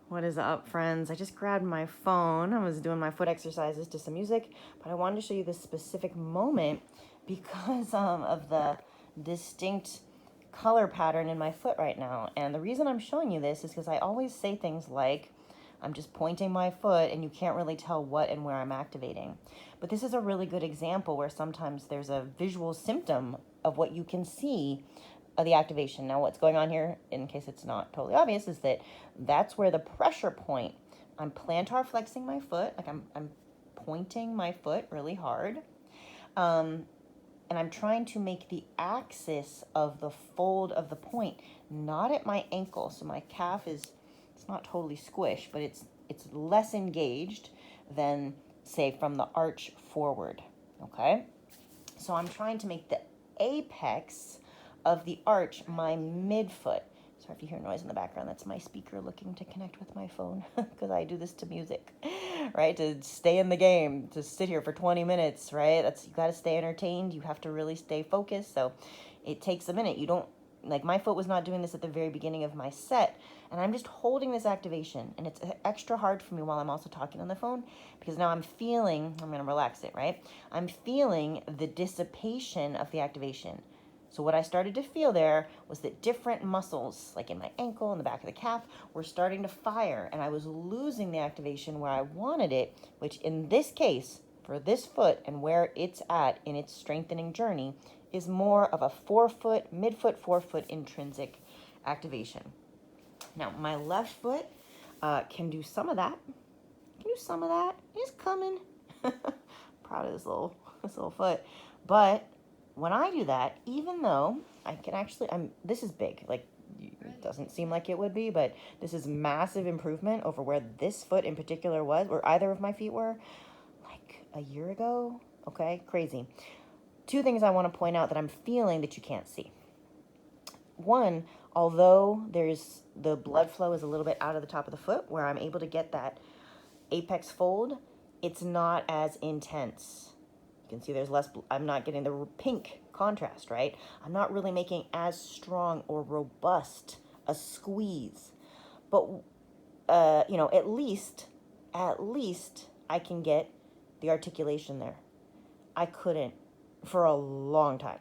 What is up, friends? I just grabbed my phone. I was doing my foot exercises to some music, but I wanted to show you this specific moment because of the distinct color pattern in my foot right now. And the reason I'm showing you this is because I always say things like, I'm just pointing my foot and you can't really tell what and where I'm activating. But this is a really good example where sometimes there's a visual symptom of what you can see of the activation. Now, what's going on here, in case it's not totally obvious, is that that's where the pressure point, I'm plantar flexing my foot, like I'm pointing my foot really hard. And I'm trying to make the axis of the fold of the point not at my ankle. So my calf is, it's not totally squished, but it's less engaged than, say, from the arch forward, okay? So I'm trying to make the apex of the arch my midfoot. Sorry if you hear noise in the background. That's my speaker looking to connect with my phone because I do this to music, right? To stay in the game, to sit here for 20 minutes, right? You got to stay entertained. You have to really stay focused. So it takes a minute. You don't, like, my foot was not doing this at the very beginning of my set, and I'm just holding this activation, and it's extra hard for me while I'm also talking on the phone because now I'm going to relax it, right? I'm feeling the dissipation of the activation. So what I started to feel there was that different muscles, like in my ankle and the back of the calf, were starting to fire, and I was losing the activation where I wanted it, which in this case, for this foot and where it's at in its strengthening journey, is more of a forefoot, midfoot, forefoot intrinsic activation. Now, my left foot can do some of that. It's coming. Proud of this little foot. But when I do that, even though I can actually, this is big. Like, it doesn't seem like it would be, but this is massive improvement over where this foot in particular was, or either of my feet were, like a year ago. Okay, crazy. Two things I want to point out that I'm feeling that you can't see. One, although there's the blood flow is a little bit out of the top of the foot where I'm able to get that apex fold, it's not as intense. You can see there's less, I'm not getting the pink contrast, right? I'm not really making as strong or robust a squeeze. But, at least I can get the articulation there. I couldn't for a long time.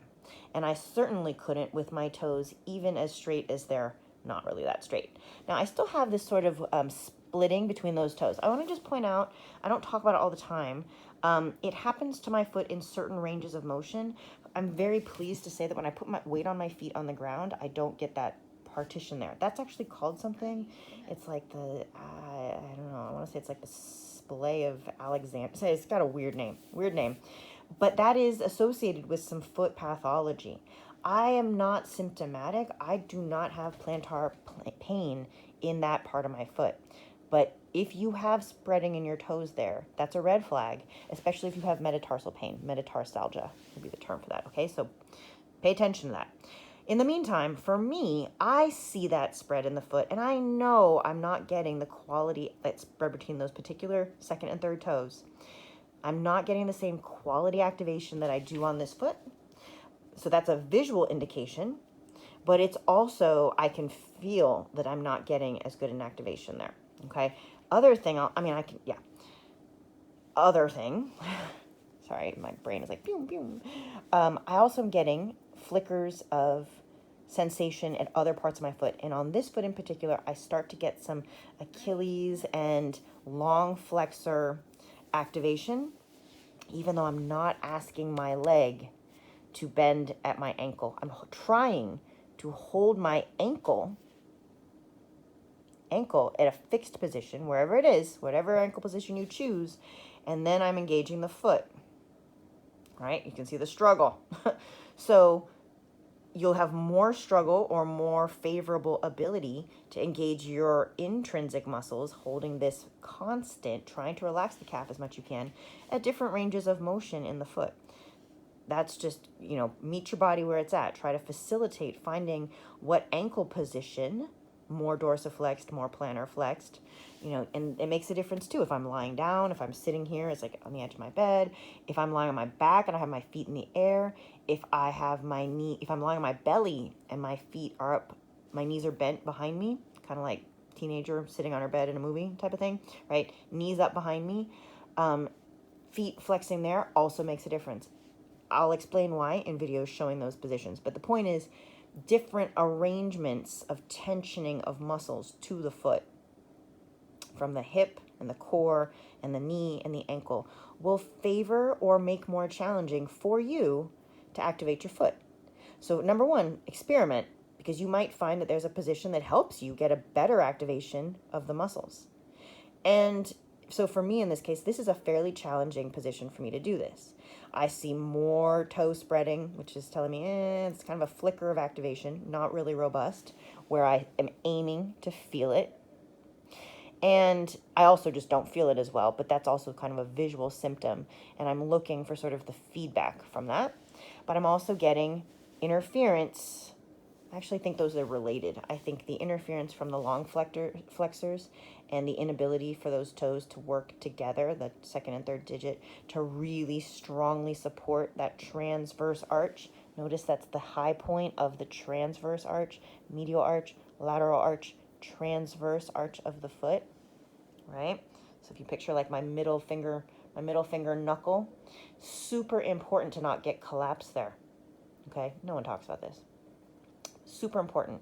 And I certainly couldn't with my toes, even as straight as they're not really that straight. Now, I still have this sort of splitting between those toes. I want to just point out, I don't talk about it all the time. It happens to my foot in certain ranges of motion. I'm very pleased to say that when I put my weight on my feet on the ground, I don't get that partition there. That's actually called something. It's like the, I don't know, I want to say it's like the splay of Alexander. It's got a weird name. But that is associated with some foot pathology. I am not symptomatic. I do not have plantar pain in that part of my foot. But if you have spreading in your toes there, that's a red flag, especially if you have metatarsal pain. Metatarsalgia would be the term for that, okay? So pay attention to that. In the meantime, for me, I see that spread in the foot, and I know I'm not getting the quality that spread between those particular second and third toes. I'm not getting the same quality activation that I do on this foot. So that's a visual indication, but it's also, I can feel that I'm not getting as good an activation there, okay? Other thing, other thing, sorry, my brain is like, boom, boom. I also am getting flickers of sensation at other parts of my foot. And on this foot in particular, I start to get some Achilles and long flexor activation, even though I'm not asking my leg to bend at my ankle. I'm trying to hold my ankle at a fixed position, wherever it is, whatever ankle position you choose, and then I'm engaging the foot, right? You can see the struggle. So you'll have more struggle or more favorable ability to engage your intrinsic muscles, holding this constant, trying to relax the calf as much as you can at different ranges of motion in the foot. That's just, meet your body where it's at. Try to facilitate finding what ankle position, more dorsiflexed, more plantar flexed, and it makes a difference too. If I'm lying down, if I'm sitting here, it's like on the edge of my bed. If I'm lying on my back and I have my feet in the air, if I'm lying on my belly and my feet are up, my knees are bent behind me, kind of like teenager sitting on her bed in a movie type of thing, right? Knees up behind me. Feet flexing there also makes a difference. I'll explain why in videos showing those positions. But the point is, different arrangements of tensioning of muscles to the foot, from the hip and the core and the knee and the ankle, will favor or make more challenging for you to activate your foot. So number one, experiment, because you might find that there's a position that helps you get a better activation of the muscles. And so for me in this case, this is a fairly challenging position for me to do this. I see more toe spreading, which is telling me it's kind of a flicker of activation, not really robust, where I am aiming to feel it. And I also just don't feel it as well, but that's also kind of a visual symptom. And I'm looking for sort of the feedback from that. But I'm also getting interference. I actually think those are related. I think the interference from the long flexors and the inability for those toes to work together, the second and third digit, to really strongly support that transverse arch. Notice that's the high point of the transverse arch, medial arch, lateral arch, transverse arch of the foot, right? So if you picture like my middle finger knuckle, super important to not get collapsed there. Okay, no one talks about this. Super important.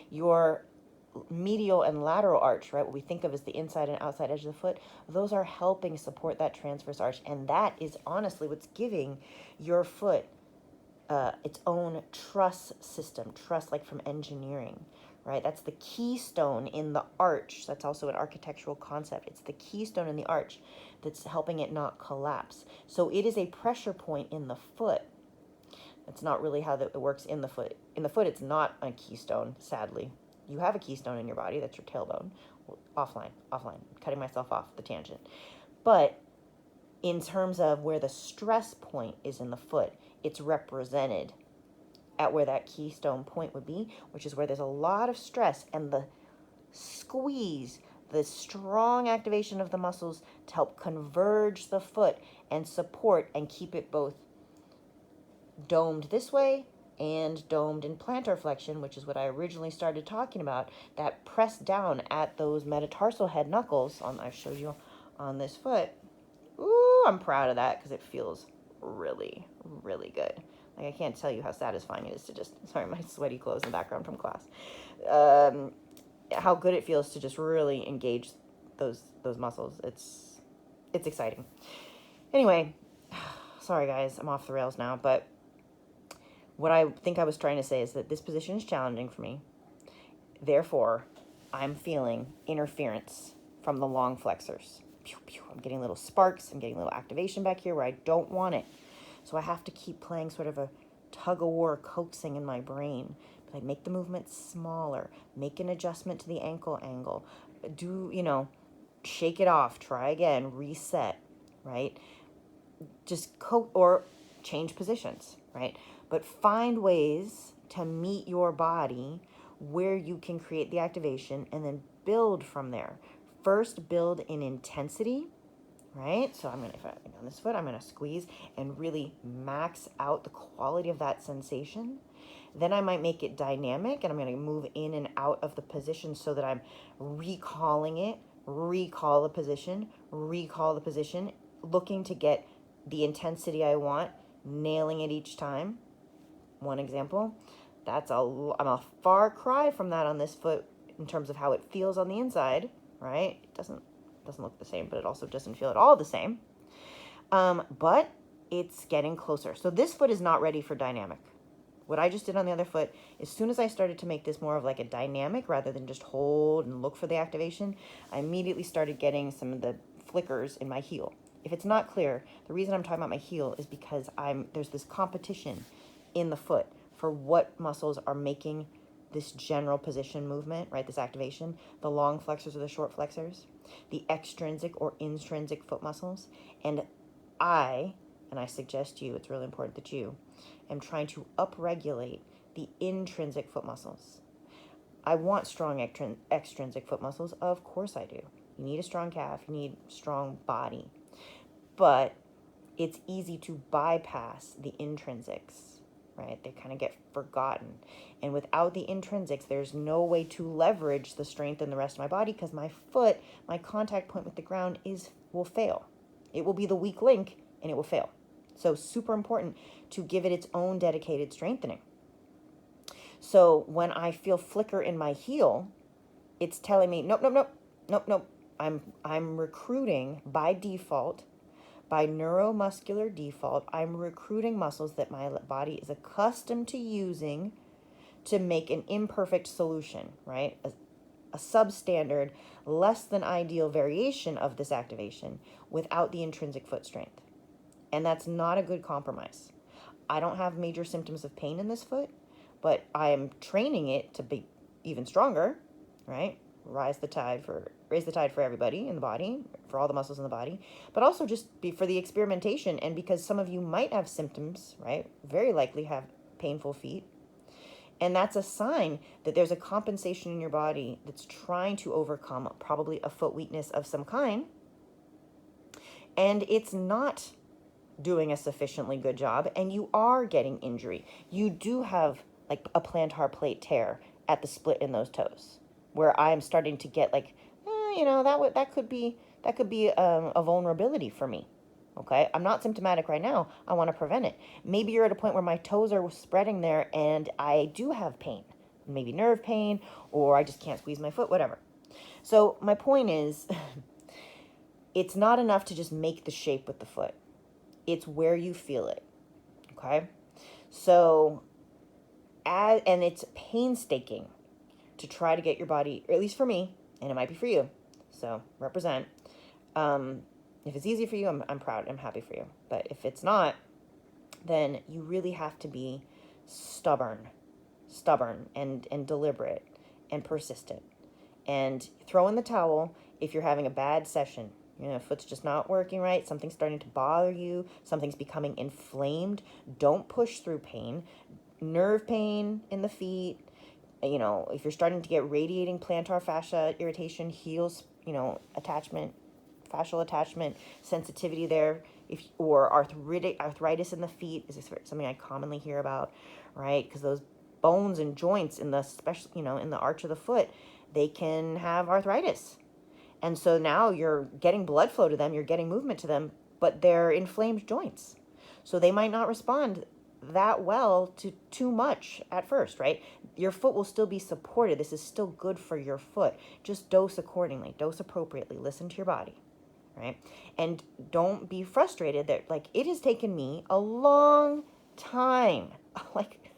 Your medial and lateral arch, right, what we think of as the inside and outside edge of the foot, those are helping support that transverse arch, and that is honestly what's giving your foot its own truss system, truss like from engineering, right? That's the keystone in the arch. That's also an architectural concept. It's the keystone in the arch that's helping it not collapse. So it is a pressure point in the foot. That's not really how it works in the foot. In the foot, it's not a keystone, sadly. You have a keystone in your body, that's your tailbone. Offline, cutting myself off the tangent. But in terms of where the stress point is in the foot, it's represented at where that keystone point would be, which is where there's a lot of stress, and the squeeze, the strong activation of the muscles to help converge the foot and support and keep it both domed this way and domed in plantar flexion, which is what I originally started talking about, that press down at those metatarsal head knuckles I showed you on this foot. Ooh, I'm proud of that because it feels really, really good. Like, I can't tell you how satisfying it is to just, sorry, my sweaty clothes in the background from class. How good it feels to just really engage those muscles. It's exciting. Anyway, sorry guys, I'm off the rails now, but what I think I was trying to say is that this position is challenging for me. Therefore, I'm feeling interference from the long flexors. Pew, pew. I'm getting little sparks. I'm getting a little activation back here where I don't want it. So I have to keep playing sort of a tug-of-war coaxing in my brain. Like, make the movement smaller. Make an adjustment to the ankle angle. Shake it off. Try again. Reset, right? Just or change positions, right? But find ways to meet your body where you can create the activation and then build from there. First, build in intensity, right? So on this foot, I'm going to squeeze and really max out the quality of that sensation. Then I might make it dynamic, and I'm going to move in and out of the position so that I'm recalling it, recall the position, looking to get the intensity I want, nailing it each time. One example, I'm a far cry from that on this foot in terms of how it feels on the inside, right? It doesn't look the same, but it also doesn't feel at all the same. But it's getting closer. So this foot is not ready for dynamic. What I just did on the other foot, as soon as I started to make this more of like a dynamic rather than just hold and look for the activation, I immediately started getting some of the flickers in my heel. If it's not clear, the reason I'm talking about my heel is because there's this competition in the foot for what muscles are making this general position movement, right? This activation, the long flexors or the short flexors, the extrinsic or intrinsic foot muscles. And I suggest you, it's really important that you, am trying to upregulate the intrinsic foot muscles. I want strong extrinsic foot muscles. Of course I do. You need a strong calf. You need strong body. But it's easy to bypass the intrinsics right? They kind of get forgotten. And without the intrinsics, there's no way to leverage the strength in the rest of my body, because my foot, my contact point with the ground will fail. It will be the weak link and it will fail. So super important to give it its own dedicated strengthening. So when I feel flicker in my heel, it's telling me, nope, nope, nope, nope, nope. I'm recruiting by default, by neuromuscular default, I'm recruiting muscles that my body is accustomed to using to make an imperfect solution, right? A substandard, less than ideal variation of this activation without the intrinsic foot strength. And that's not a good compromise. I don't have major symptoms of pain in this foot, but I am training it to be even stronger, right? Raise the tide for everybody in the body, for all the muscles in the body, but also just be for the experimentation. And because some of you might have symptoms, right? Very likely have painful feet. And that's a sign that there's a compensation in your body that's trying to overcome probably a foot weakness of some kind. And it's not doing a sufficiently good job, and you are getting injury. You do have like a plantar plate tear at the split in those toes, where I'm starting to get like, that could be a vulnerability for me. Okay, I'm not symptomatic right now. I want to prevent it. Maybe you're at a point where my toes are spreading there, and I do have pain, maybe nerve pain, or I just can't squeeze my foot, whatever. So my point is, it's not enough to just make the shape with the foot. It's where you feel it, okay? So, and it's painstaking to try to get your body, or at least for me, and it might be for you, so represent. If it's easy for you, I'm proud, I'm happy for you. But if it's not, then you really have to be stubborn and deliberate and persistent. And throw in the towel if you're having a bad session. Foot's just not working right, something's starting to bother you, something's becoming inflamed. Don't push through pain. Nerve pain in the feet, if you're starting to get radiating plantar fascia irritation, heels, fascial attachment, sensitivity there, or arthritis in the feet is something I commonly hear about, right? Because those bones and joints in the arch of the foot, they can have arthritis. And so now you're getting blood flow to them, you're getting movement to them, but they're inflamed joints. So they might not respond that well to too much at first, right? Your foot will still be supported. This is still good for your foot. Just dose accordingly, dose appropriately, listen to your body, right? And don't be frustrated that, like, it has taken me a long time. Like,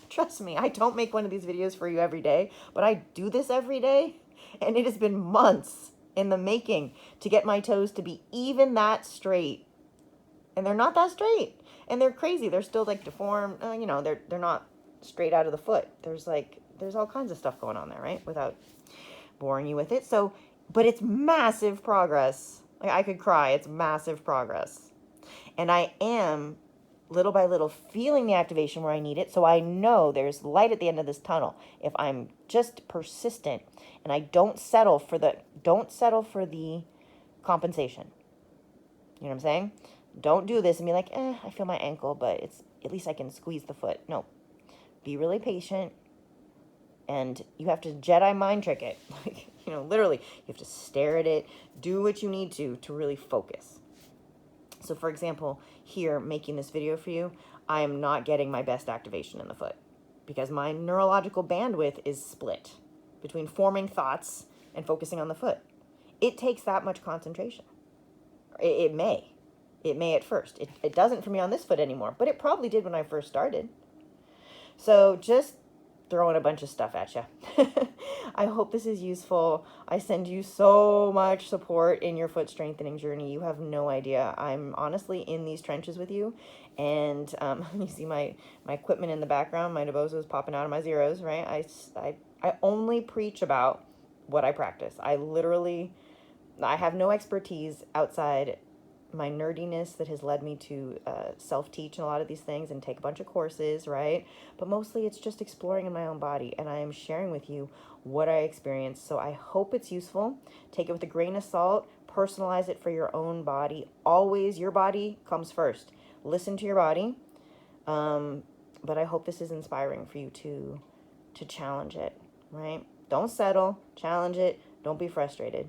trust me, I don't make one of these videos for you every day, but I do this every day. And it has been months in the making to get my toes to be even that straight. And they're not that straight. And they're crazy. They're still like deformed. They're not straight out of the foot. There's all kinds of stuff going on there, right? Without boring you with it. So, but it's massive progress. Like, I could cry. It's massive progress. And I am little by little feeling the activation where I need it. So I know there's light at the end of this tunnel if I'm just persistent and I don't settle for the compensation. You know what I'm saying? Don't do this and be like, I feel my ankle, but at least I can squeeze the foot. No. Be really patient, and you have to Jedi mind trick it. Like, literally, you have to stare at it, do what you need to really focus. So for example, here, making this video for you, I am not getting my best activation in the foot because my neurological bandwidth is split between forming thoughts and focusing on the foot. It takes that much concentration. It may at first. It doesn't for me on this foot anymore, but it probably did when I first started. So just throwing a bunch of stuff at you. I hope this is useful. I send you so much support in your foot strengthening journey. You have no idea. I'm honestly in these trenches with you. And you see my equipment in the background. My DeBozo is popping out of my zeros, right? I only preach about what I practice. I have no expertise outside my nerdiness that has led me to self-teach in a lot of these things and take a bunch of courses, right? But mostly it's just exploring in my own body, and I am sharing with you what I experienced. So I hope it's useful. Take it with a grain of salt. Personalize it for your own body. Always, your body comes first. Listen to your body. But I hope this is inspiring for you to challenge it, right? Don't settle, challenge it. Don't be frustrated.